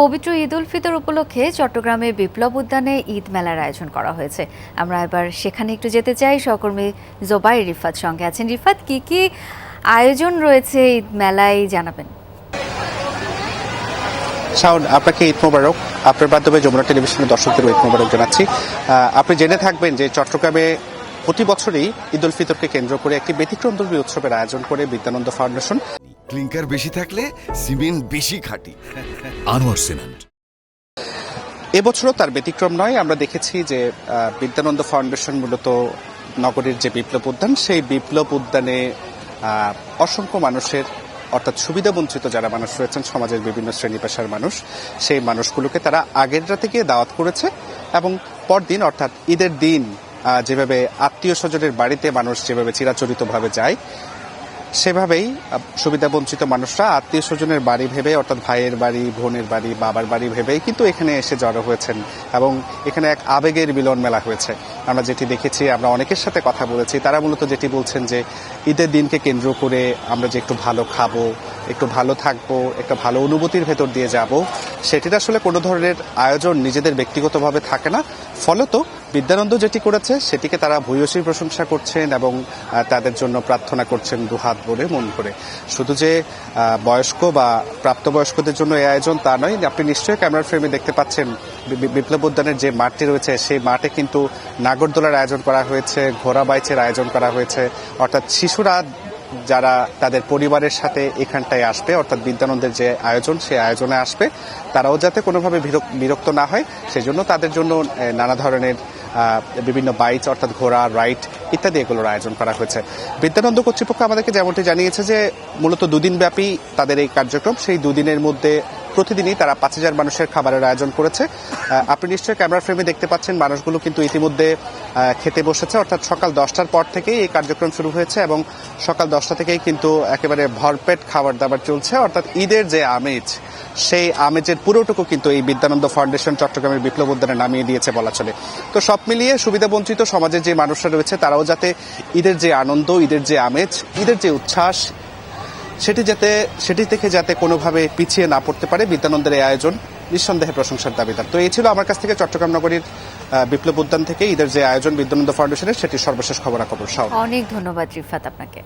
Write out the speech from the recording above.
পবিত্র ঈদ উল ফিতর উপলক্ষে চট্টগ্রামে বিপ্লব উদ্যানে ঈদ মেলার আয়োজন করা হয়েছে। আমরা এবার সেখানে একটু যেতে চাই। সহকর্মী জোবাই রিফাত সঙ্গে আছেন। রিফাত, কি কি আয়োজন রয়েছে ঈদ মেলায় জানাবেন? শাওন, আপনাকে ঈদ মোবারক। আপনার মাধ্যমে যমুনা টেলিভিশনের দর্শকদের ঈদ মোবারক জানাচ্ছি। আপনি জেনে থাকবেন যে চট্টগ্রামে প্রতি বছরই ঈদ উল ফিতরকে কেন্দ্র করে একটি ব্যতিক্রমধর্মী উৎসবের আয়োজন করে বিদ্যানন্দ ফাউন্ডেশন। ক্লিংকার বেশি থাকলে সিমেন্ট বেশি খাঁটি। আনোয়ার সিমেন্ট। এবছরও তার ব্যতিক্রম নয়। আমরা দেখেছি যে বিদ্যানন্দ ফাউন্ডেশন মূলত নগরীর যে বিপ্লব উদ্যান, সেই বিপ্লব উদ্যানে অসংখ্য মানুষের, অর্থাৎ সুবিধাবঞ্চিত যারা মানুষ রয়েছেন সমাজের বিভিন্ন শ্রেণী পেশার মানুষ, সেই মানুষগুলোকে তারা আগের রাতে গিয়ে দাওয়াত করেছে এবং পরদিন অর্থাৎ ঈদের দিন যেভাবে আত্মীয় স্বজনের বাড়িতে মানুষ যেভাবে চিরাচরিতভাবে যায়, সেভাবেই সুবিধাবঞ্চিত মানুষরা আত্মীয় স্বজনের বাড়ি ভেবে, অর্থাৎ ভাইয়ের বাড়ি, বোনের বাড়ি, বাবার বাড়ি ভেবেই কিন্তু এখানে এসে জড়ো হয়েছেন এবং এখানে এক আবেগের মিলন মেলা হয়েছে। আমরা যেটি দেখেছি, আমরা অনেকের সাথে কথা বলেছি, তারা মূলত যেটি বলছেন যে ঈদের দিনকে কেন্দ্র করে আমরা যে একটু ভালো খাবো, একটু ভালো থাকবো, একটা ভালো অনুভূতির ভেতর দিয়ে যাব, সেটির আসলে কোনো ধরনের আয়োজন নিজেদের ব্যক্তিগতভাবে থাকে না। ফলত বিদ্যানন্দ যেটি করেছে সেটিকে তারা ভূয়সী প্রশংসা করছেন এবং তাদের জন্য প্রার্থনা করছেন দুহাত ভরে, মন ভরে। শুধু যে বয়স্ক বা প্রাপ্তবয়স্কদের জন্য এই আয়োজন তা নয়। আপনি নিশ্চয়ই ক্যামেরার ফ্রেমে দেখতে পাচ্ছেন বিপ্লব উদ্যানের যে মাঠটি রয়েছে, সেই মাঠে কিন্তু নাগরদোলার আয়োজন করা হয়েছে, ঘোড়া বাইচের আয়োজন করা হয়েছে। অর্থাৎ শিশুরা যারা তাদের পরিবারের সাথে এখানটায় আসবে, অর্থাৎ বিদ্যানন্দের যে আয়োজন, সেই আয়োজনে আসবে, তারাও যাতে কোনোভাবে বিরক্ত না হয় সেজন্য তাদের জন্য নানা ধরনের বিভিন্ন বাইচ, অর্থাৎ ঘোড়া রাইড ইত্যাদি এগুলোর আয়োজন করা হয়েছে। বিদ্যানন্দ কর্তৃপক্ষ আমাদেরকে যেমনটি জানিয়েছে যে মূলত দুদিন ব্যাপী তাদের এই কার্যক্রম। সেই দুদিনের মধ্যে প্রতিদিনই তারা 5,000 মানুষের খাবারের আয়োজন করেছে। আপনি নিশ্চয়ই ক্যামেরা ফ্রেমে দেখতে পাচ্ছেন মানুষগুলো কিন্তু ইতিমধ্যে খেতে বসেছে। অর্থাৎ সকাল 10টার পর থেকেই এই কার্যক্রম শুরু হয়েছে এবং সকাল 10টা থেকেই কিন্তু একেবারে ভরপেট খাবার দাবার চলছে। অর্থাৎ ঈদের যে আমেজ, সেই আমেজের পুরোটুকু কিন্তু এই বিদ্যানন্দ ফাউন্ডেশন চট্টগ্রামের বিপ্লব উদ্যানে নামিয়ে দিয়েছে বলা চলে। তো সব মিলিয়ে সুবিধাবঞ্চিত সমাজের যে মানুষরা রয়েছে তারাও যাতে ঈদের যে আনন্দ, ঈদের যে আমেজ, ঈদের যে উচ্ছ্বাস, সেটি থেকে যাতে কোনোভাবে পিছিয়ে না পড়তে পারে, বিদ্যানন্দের এই আয়োজন নিঃসন্দেহে প্রশংসার দাবিদার। তো এই ছিল আমার কাছ থেকে চট্টগ্রাম নগরীর বিপ্লব উদ্যান থেকে ঈদের যে আয়োজন বিদ্যানন্দ ফাউন্ডেশনের, সেটির সর্বশেষ খবরাখবর। অনেক ধন্যবাদ রিফাত আপনাকে।